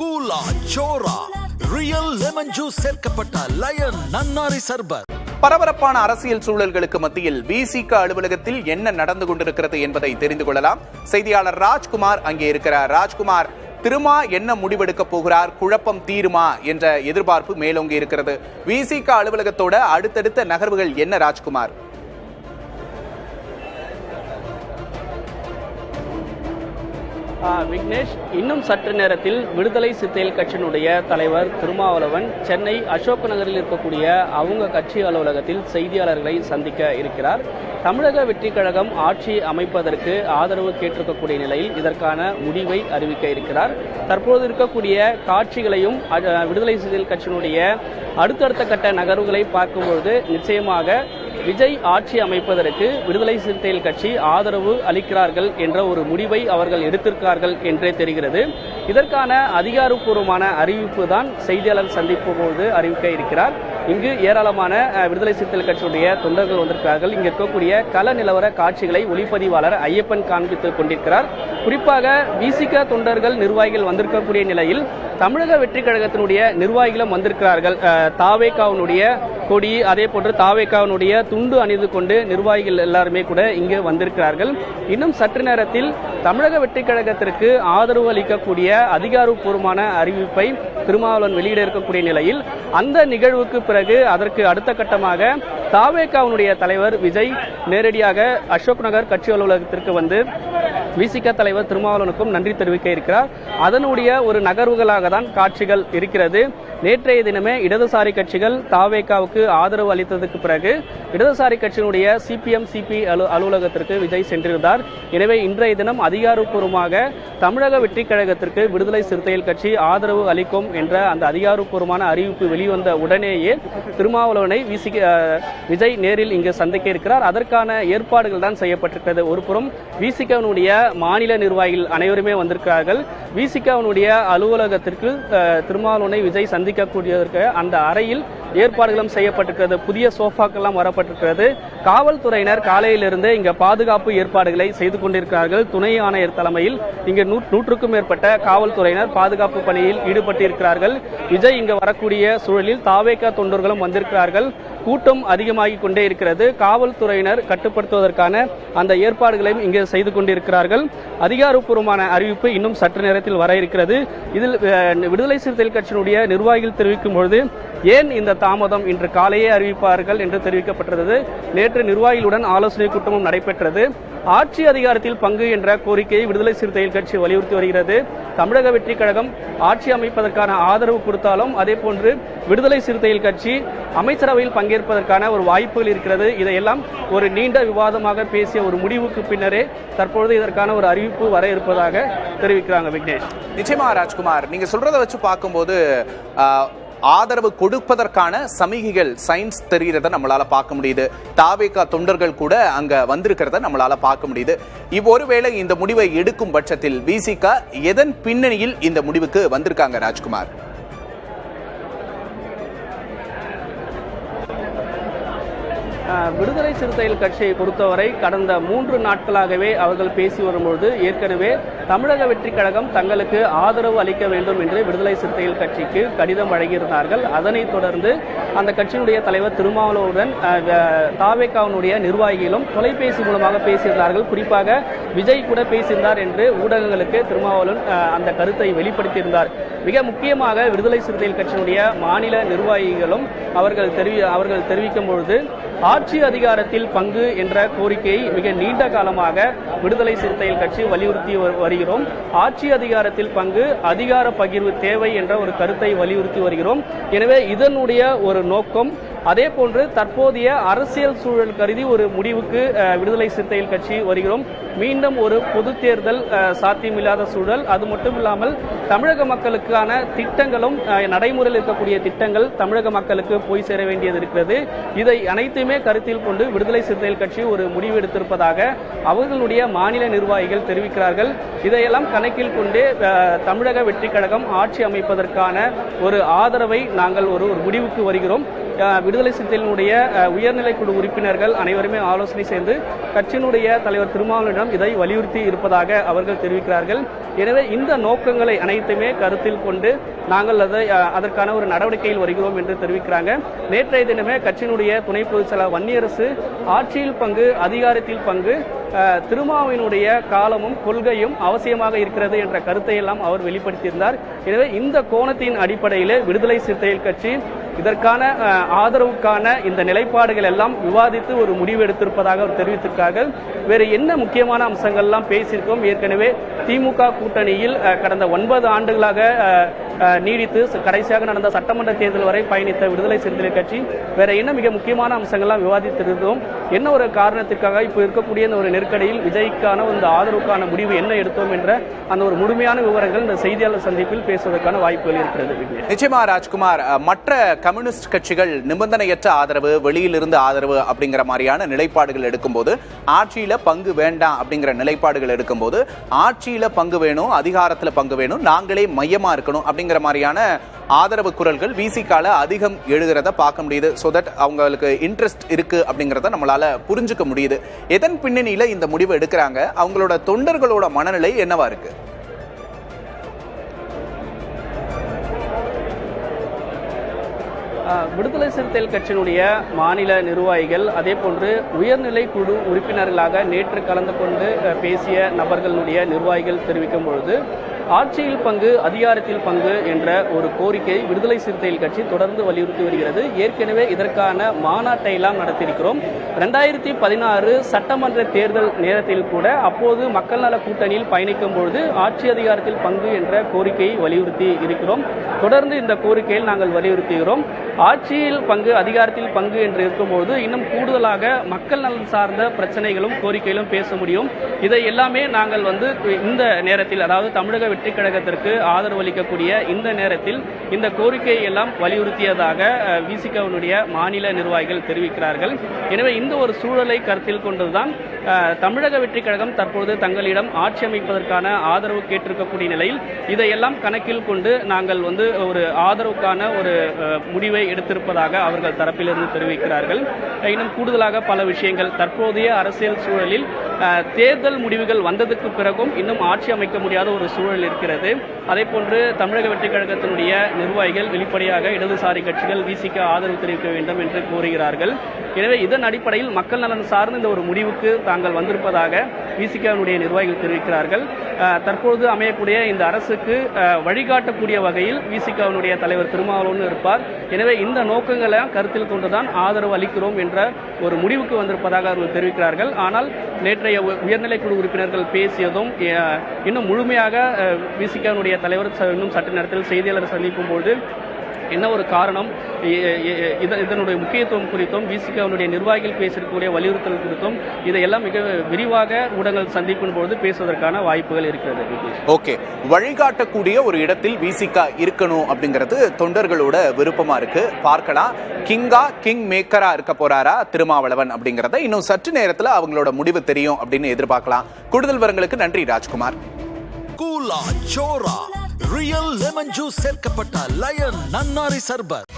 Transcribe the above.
கூலா சோரா real lemon juice சேர்க்கப்பட்ட line நன்னாரி சர்பத். பரபரப்பான அரசியல் சூழல்களுக்கு மத்தியில் விசிக அலுவலகத்தில் என்ன நடந்து கொண்டிருக்கிறது என்பதை தெரிந்து கொள்ளலாம். செய்தியாளர் ராஜ்குமார் அங்கே இருக்கிறார். ராஜ்குமார், திருமா என்ன முடிவெடுக்க போகிறார்? குழப்பம் தீருமா என்ற எதிர்பார்ப்பு மேலோங்கி இருக்கிறது. விசிக அலுவலகத்தோட அடுத்தடுத்த நகர்வுகள் என்ன ராஜ்குமார்? விக்னேஷ், இன்னும் சற்று நேரத்தில் விடுதலை சிறுத்தைகள் கட்சியினுடைய தலைவர் திருமாவளவன் சென்னை அசோக் நகரில் இருக்கக்கூடிய அவங்க கட்சி அலுவலகத்தில் செய்தியாளர்களை சந்திக்க இருக்கிறார். தமிழக வெற்றி கழகம் ஆட்சி அமைப்பதற்கு ஆதரவு கேட்டிருக்கக்கூடிய நிலையில் இதற்கான முடிவை அறிவிக்க இருக்கிறார். தற்போது இருக்கக்கூடிய காட்சிகளையும் விடுதலை சிறுத்தைகள் கட்சியினுடைய அடுத்தடுத்த கட்ட நகர்வுகளை பார்க்கும்போது நிச்சயமாக விஜய் ஆட்சி அமைப்பதற்கு விடுதலை சிறுத்தைகள் கட்சி ஆதரவு அளிக்கிறார்கள் என்ற ஒரு முடிவை அவர்கள் எடுத்திருக்கிறார்கள் என்றே தெரிகிறது. இதற்கான அதிகாரப்பூர்வமான அறிவிப்பு தான் செய்தியாளர் சந்திப்பு போது அறிவிக்க இருக்கிறார். இங்கு ஏராளமான விடுதலை சிறுத்தைகள் கட்சியுடைய தொண்டர்கள் வந்திருக்கிறார்கள். இங்கு இருக்கக்கூடிய கள நிலவர காட்சிகளை ஒளிப்பதிவாளர் ஐயப்பன் காண்பித்துக் கொண்டிருக்கிறார். குறிப்பாக விசிக தொண்டர்கள் நிர்வாகிகள் வந்திருக்கக்கூடிய நிலையில் தமிழக வெற்றி கழகத்தினுடைய நிர்வாகிகளும் வந்திருக்கிறார்கள். தாவேகாவினுடைய கொடி, அதே போன்று தாவேகாவினுடைய துண்டு அணிந்து கொண்டு நிர்வாகிகள் எல்லாருமே கூட இங்கு வந்திருக்கிறார்கள். இன்னும் சற்று நேரத்தில் தமிழக வெற்றி கழகத்திற்கு ஆதரவு அளிக்கக்கூடிய அதிகாரப்பூர்வமான அறிவிப்பை திருமாவளவன் வெளியிட இருக்கக்கூடிய நிலையில் அந்த நிகழ்வுக்கு பிறகு அதற்கு அடுத்த கட்டமாக தாவேகாவினுடைய தலைவர் விஜய் நேரடியாக அசோக் நகர் கட்சி அலுவலகத்திற்கு வந்து விசிக தலைவர் திருமாவளவனுக்கும் நன்றி தெரிவிக்க இருக்கிறார். அதனுடைய ஒரு நகர்வுகளாக தான் காட்சிகள் இருக்கிறது. நேற்றைய தினமே இடதுசாரி கட்சிகள் தாவேகாவுக்கு ஆதரவு அளித்ததுக்கு பிறகு இடதுசாரி கட்சியினுடைய சிபிஎம் சிபி அலுவலகத்திற்கு விஜய் சென்றிருந்தார். எனவே இன்றைய தினம் அதிகாரப்பூர்வமாக தமிழக வெற்றி கழகத்திற்கு விடுதலை சிறுத்தைகள் கட்சி ஆதரவு அளிக்கும் என்ற அந்த அதிகாரப்பூர்வமான அறிவிப்பு வெளிவந்த உடனேயே திருமாவளவனை விஜய் நேரில் இங்கு சந்திக்க இருக்கிறார். அதற்கான ஏற்பாடுகள் தான் செய்யப்பட்டிருக்கிறது. ஒருபுறம் விசிகனுடைய மாநில நிர்வாகிகள் அனைவருமே வந்திருக்கிறார்கள். விசிகனுடைய அலுவலகத்திற்கு திருமாவளவனை விஜய் சந்திக்கக்கூடியதற்கு அந்த அறையில் ஏற்பாடுகளும் செய்யப்பட்டிருக்கிறது. புதிய சோஃபாக்கெல்லாம் வரப்பட்டிருக்கிறது. காவல்துறையினர் காலையிலிருந்து இங்க பாதுகாப்பு ஏற்பாடுகளை செய்து கொண்டிருக்கிறார்கள். துணை ஆணையர் தலைமையில் இங்க 100க்கும் மேற்பட்ட காவல்துறையினர் பாதுகாப்பு பணியில் ஈடுபட்டிருக்கிறார்கள். விஜய் இங்க வரக்கூடிய சூழலில் தாவேகா தொண்டர்களும் வந்திருக்கிறார்கள். கூட்டம் அதிகமாகி கொண்டே இருக்கிறது. காவல்துறையினர் கட்டுப்படுத்துவதற்கான அந்த ஏற்பாடுகளையும் இங்கே செய்து கொண்டிருக்கிறார்கள். அதிகாரப்பூர்வமான அறிவிப்பு இன்னும் சற்று நேரத்தில் வர இருக்கிறது. இதில் விடுதலை சிறுத்தைகள் கட்சியினுடைய நிர்வாகிகள் தெரிவிக்கும் பொழுது ஏன் இந்த தாமதம், இன்று காலையே அறிவிப்பார்கள் என்று தெரிவிக்கப்பட்டது. நேற்று நிர்வாகிகளுடன் ஆலோசனை கூட்டமும் நடைபெற்றது. ஆட்சி அதிகாரத்தில் பங்கு என்ற கோரிக்கையை விடுதலை சிறுத்தைகள் கட்சி வலியுறுத்தி வருகிறது. தமிழக வெற்றி கழகம் ஆட்சி அமைப்பதற்கான ஆதரவு கொடுத்தாலும் அதே போன்று விடுதலை சிறுத்தைகள் கட்சி அமைச்சரவையில் பங்கேற்பதற்கான ஒரு வாய்ப்புகள் இருக்கிறது. இதையெல்லாம் ஒரு நீண்ட விவாதமாக பேசிய ஒரு முடிவுக்கு பின்னரே தற்பொழுது இதற்கான ஒரு அறிவிப்பு வர இருப்பதாக தெரிவிக்கிறாங்க. விக்னேஷ், நிச்சயமா ராஜ்குமார், நீங்க சொல்றதை வச்சு பார்க்கும்போது ஆதரவு கொடுப்பதற்கான சமிகைகள் சயின்ஸ் தெரிகிறத நம்மளால பார்க்க முடியுது. தாவேகா தொண்டர்கள் கூட அங்க வந்திருக்கிறத நம்மளால பார்க்க முடியுது. ஒருவேளை இந்த முடிவை எடுக்கும் பட்சத்தில் விசிக எதன் பின்னணியில் இந்த முடிவுக்கு வந்திருக்காங்க ராஜ்குமார்? விடுதலை சிறுத்தைகள் கட்சியை பொறுத்தவரை கடந்த 3 நாட்களாகவே அவர்கள் பேசி வரும்பொழுது ஏற்கனவே தமிழக வெற்றி கழகம் தங்களுக்கு ஆதரவு அளிக்க வேண்டும் என்று விடுதலை சிறுத்தைகள் கட்சிக்கு கடிதம் வழங்கியிருந்தார்கள். அதனைத் தொடர்ந்து அந்த கட்சியினுடைய தலைவர் திருமாவளவனுடன் தாவேகாவினுடைய நிர்வாகிகளும் தொலைபேசி மூலமாக பேசியிருந்தார்கள். குறிப்பாக விஜய் கூட பேசியிருந்தார் என்று ஊடகங்களுக்கு திருமாவளவன் அந்த கருத்தை வெளிப்படுத்தியிருந்தார். மிக முக்கியமாக விடுதலை சிறுத்தைகள் கட்சியினுடைய மாநில நிர்வாகிகளும் அவர்கள் தெரிவிக்கும் பொழுது ஆட்சி அதிகாரத்தில் பங்கு என்ற கோரிக்கையை மிக நீண்ட காலமாக விடுதலை சிறுத்தைகள் கட்சி வலியுறுத்தி வருகிறோம். ஆட்சி அதிகாரத்தில் பங்கு, அதிகார பகிர்வு தேவை என்ற ஒரு கருத்தை வலியுறுத்தி வருகிறோம். எனவே இதனுடைய ஒரு நோக்கம், அதே போன்று தற்போதைய அரசியல் சூழல் கருதி ஒரு முடிவுக்கு விடுதலை சிறுத்தைகள் கட்சி வருகிறோம். மீண்டும் ஒரு பொது தேர்தல் சாத்தியமில்லாத சூழல். அது மட்டும் இல்லாமல் தமிழக மக்களுக்கான திட்டங்களும் நடைமுறையில் இருக்கக்கூடிய திட்டங்கள் தமிழக மக்களுக்கு போய் சேர வேண்டியது இருக்கிறது. இதை அனைத்துமே கருத்தில் கொண்டு விடுதலை சிறுத்தைகள் கட்சி ஒரு முடிவு எடுத்திருப்பதாக அவர்களுடைய மாநில நிர்வாகிகள் தெரிவிக்கிறார்கள். இதையெல்லாம் கணக்கில் கொண்டு தமிழக வெற்றி கழகம் ஆட்சி அமைப்பதற்கான ஒரு ஆதரவை நாங்கள் ஒரு முடிவுக்கு வருகிறோம். விடுதலை சிறுத்தைகளினுடைய உயர்நிலை குழு உறுப்பினர்கள் அனைவருமே ஆலோசனை செய்து கட்சியினுடைய தலைவர் திருமாவளவனிடம் இதை வலியுறுத்தி இருப்பதாக அவர்கள் தெரிவிக்கிறார்கள். எனவே இந்த நோக்கங்களை அனைத்துமே கருத்தில் கொண்டு நாங்கள் அதற்கான ஒரு நடவடிக்கையில் வருகிறோம் என்று தெரிவிக்கிறாங்க. நேற்றைய தினமே கட்சியினுடைய துணை பொதுச் செயலாளர் வன்னியரசு ஆட்சியில் பங்கு அதிகாரத்தில் பங்கு திருமாவினுடைய காலமும் கொள்கையும் அவசியமாக இருக்கிறது என்ற கருத்தை எல்லாம் அவர் வெளிப்படுத்தியிருந்தார். எனவே இந்த கோணத்தின் அடிப்படையிலே விடுதலை சிறுத்தைகள் கட்சி இதற்கான ஆதரவுக்கான இந்த நிலைப்பாடுகள் எல்லாம் விவாதித்து ஒரு முடிவு எடுத்திருப்பதாக அவர் தெரிவித்திருக்கார்கள். வேறு என்ன முக்கியமான அம்சங்கள் எல்லாம் பேசியிருக்கோம். ஏற்கனவே திமுக கூட்டணியில் கடந்த 9 ஆண்டுகளாக நீடித்து கடைசியாக நடந்த சட்டமன்ற தேர்தல் வரை பயணித்த விடுதலை சிறுத்தைகள் கட்சி வேற என்ன மிக முக்கியமான அம்சங்கள்லாம் விவாதித்திருந்தோம். என்ன ஒரு காரணத்திற்காக இப்போ இருக்கக்கூடிய இந்த ஒரு நெருக்கடியில் விஜய்க்கான இந்த ஆதரவுக்கான முடிவு என்ன எடுத்தோம் என்ற அந்த ஒரு முழுமையான விவரங்கள் இந்த செய்தியாளர் சந்திப்பில் பேசுவதற்கான வாய்ப்புகள் இருக்கிறது. நிச்சயமா ராஜ்குமார், மற்ற கம்யூனிஸ்ட் கட்சிகள் நிபந்தனையற்ற ஆதரவு, வெளியிலிருந்து ஆதரவு அப்படிங்கிற மாதிரியான நிலைப்பாடுகள் எடுக்கும்போது, ஆட்சியில பங்கு வேண்டாம் அப்படிங்கிற நிலைப்பாடுகள் எடுக்கும்போது, ஆட்சியில பங்கு வேணும், அதிகாரத்துல பங்கு வேணும், நாங்களே மையமா இருக்கணும் அப்படிங்கிற மாதிரியான ஆதரவு குரல்கள் விசிகால அதிகம் எழுதுறத பார்க்க முடியுது. சோ தட் அவங்களுக்கு இன்ட்ரெஸ்ட் இருக்கு அப்படிங்கறத நம்மளால புரிஞ்சுக்க முடியுது. எதன் பின்னணியில இந்த முடிவு எடுக்கிறாங்க? அவங்களோட தொண்டர்களோட மனநிலை என்னவா இருக்கு? விடுதலை சிறுத்தைகள் கட்சியினுடைய மாநில நிர்வாகிகள் அதே போன்று உயர்நிலை குழு உறுப்பினர்களாக நேற்று கலந்து கொண்டு பேசிய நபர்களுடைய நிர்வாகிகள் தெரிவிக்கும் பொழுது ஆட்சியில் பங்கு அதிகாரத்தில் பங்கு என்ற ஒரு கோரிக்கை விடுதலை சிறுத்தைகள் கட்சி தொடர்ந்து வலியுறுத்தி வருகிறது. ஏற்கனவே இதற்கான மாநாட்டை எல்லாம் நடத்தியிருக்கிறோம். 2016 சட்டமன்ற தேர்தல் நேரத்தில் கூட அப்போது மக்கள் நல கூட்டணியில் பயணிக்கும் பொழுது ஆட்சி அதிகாரத்தில் பங்கு என்ற கோரிக்கையை வலியுறுத்தி இருக்கிறோம். தொடர்ந்து இந்த கோரிக்கையில் நாங்கள் வலியுறுத்துகிறோம். ஆட்சியில் பங்கு அதிகாரத்தில் பங்கு என்று இருக்கும்போது இன்னும் கூடுதலாக மக்கள் நலன் சார்ந்த பிரச்சனைகளும் கோரிக்கைகளும் பேச முடியும். இதை எல்லாமே நாங்கள் இந்த நேரத்தில், அதாவது தமிழக வெற்றி கழகத்திற்கு ஆதரவு அளிக்கக்கூடிய இந்த நேரத்தில் இந்த கோரிக்கையை எல்லாம் வலியுறுத்தியதாக விசிகவினுடைய மாநில நிர்வாகிகள் தெரிவிக்கிறார்கள். எனவே இந்த ஒரு சூழலை கருத்தில் கொண்டுதான் தமிழக வெற்றி கழகம் தற்போது தங்களிடம் ஆட்சி அமைப்பதற்கான ஆதரவு கேட்டிருக்கக்கூடிய நிலையில் இதையெல்லாம் கணக்கில் கொண்டு நாங்கள் ஒரு ஆதரவுக்கான ஒரு முடிவை எடுத்திருப்பதாக அவர்கள் தரப்பிலிருந்து தெரிவிக்கிறார்கள். இன்னும் கூடுதலாக பல விஷயங்கள், தற்போதைய அரசியல் சூழலில் தேர்தல் முடிவுகள் வந்ததுக்கு பிறகும் இன்னும் ஆட்சி அமைக்க முடியாத ஒரு சூழல் இருக்கிறது. அதே போன்று தமிழக வெற்றி கழகத்தினுடைய நிர்வாகிகள் வெளிப்படையாக இடதுசாரி கட்சிகள் விசிக ஆதரவு தெரிவிக்க வேண்டும் என்று கோருகிறார்கள். எனவே இதன் அடிப்படையில் மக்கள் நலன் சார்ந்த இந்த ஒரு முடிவுக்கு தாங்கள் வந்திருப்பதாக விசிகவினுடைய நிர்வாகிகள் தெரிவிக்கிறார்கள். தற்போது அமையக்கூடிய இந்த அரசுக்கு வழிகாட்டக்கூடிய வகையில் விசிகவினுடைய தலைவர் திருமாவளவன் இருப்பார். எனவே இந்த நோக்கங்களை கருத்தில் கொண்டுதான் ஆதரவு அளிக்கிறோம் என்ற ஒரு முடிவுக்கு வந்திருப்பதாக அவர்கள் தெரிவிக்கிறார்கள். ஆனால் நேற்றைய உயர்நிலை குழு உறுப்பினர்கள் பேசியதும் இன்னும் முழுமையாக விசிகவினுடைய தலைவர் இன்னும் சற்று நேரத்தில் செய்தியாளர் சந்திக்கும் போது என்ன ஒரு காரணம், இதனுடைய முக்கியத்துவம் குறித்தும் விசிகவினுடைய நிர்வாகிகள் பேசக்கூடிய வலியுறுத்தல் குறித்தும் இதையெல்லாம் மிக விரிவாக ஊடகங்கள் சந்திப்பின் போது பேசுவதற்கான வாய்ப்புகள் இருக்கிறது. ஓகே, வழிகாட்டக்கூடிய ஒரு இடத்தில் விசிக இருக்கணும் அப்படிங்கிறது தொண்டர்களோட விருப்பமா இருக்கு. பார்க்கலாம், கிங் மேக்கரா இருக்க போறாரா திருமாவளவன் அப்படிங்கறத இன்னும் சற்று நேரத்துல அவங்களோட முடிவு தெரியும் அப்படின்னு எதிர்பார்க்கலாம். கூடுதல் விவரங்களுக்கு நன்றி ராஜ்குமார். கூலா சோரா ரியல் லெமன் ஜூஸ் சேர்க்கப்பட்ட லயன் நன்னாரி சர்பத்.